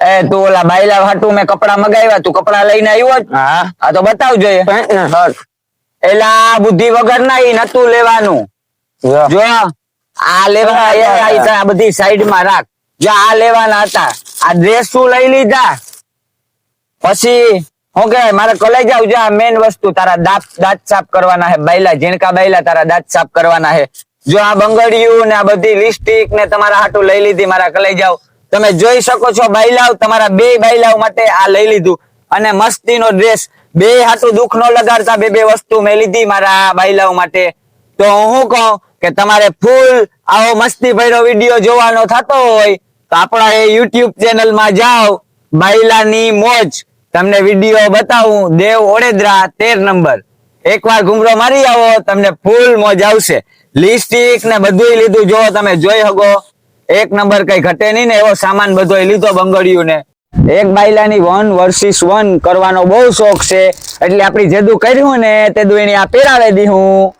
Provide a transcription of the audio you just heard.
એ તું ઓલા બાયલા હાટુ મેં કપડા મગાવ્યા, તું કપડા લઈને આવ્યો જ? હા આ તો બતાવજો. એલા બુદ્ધિ વગર ના ઈ નતું લેવાનું. જો આ લેવાના, આ બધી સાઈડ માં રાખ. જો આ લેવાના હતા, આ ડ્રેસ શું લઈ લીધા? પછી હું કે મારે કલેજ આવ. જો મેન વસ્તુ તારા દાંત સાફ કરવાના હે. બાયલા ઝીણકા બાયલા તારા દાંત સાફ કરવાના હે. જો આ બંગડિયું ને આ બધી લિપસ્ટિક ને તમારા હાટુ લઈ લીધી મારા કલેજ આવ. તમે જોઈ શકો છો બાયલાવ, તમારા બે બાયલાવ માટે આ લઈ લીધું. અને મસ્તીનો ડ્રેસ, બે હાટુ દુઃખ નો લગાડતા બે વસ્તુ મેં લીધી મારા બાયલાવ માટે. તો હું કહું કે તમારે ફૂલ આવો મસ્તી ભર્યો વિડીયો જોવાનો થતો હોય તો આપણા એ યુટ્યુબ ચેનલ માં જાઓ, બાયલાની મોજ. તમને વિડીયો બતાવું, દેવ ઓડેદરા 13 નંબર. એકવાર ઘુમરો મારી આવો, તમને ફૂલ મોજ આવશે. લિપસ્ટિક ને બધું લીધું, જો તમે જોઈ શકો. એક નંબર કઈ ઘટે નહીં ને એવો સામાન બધો લીધો બંગડિયું ને. એક બાયલાની 1 વર્સિસ 1 કરવાનો બહુ શોખ છે, એટલે આપડી જેદું કર્યું ને તેદું એને આ પહેરાવે દી હું.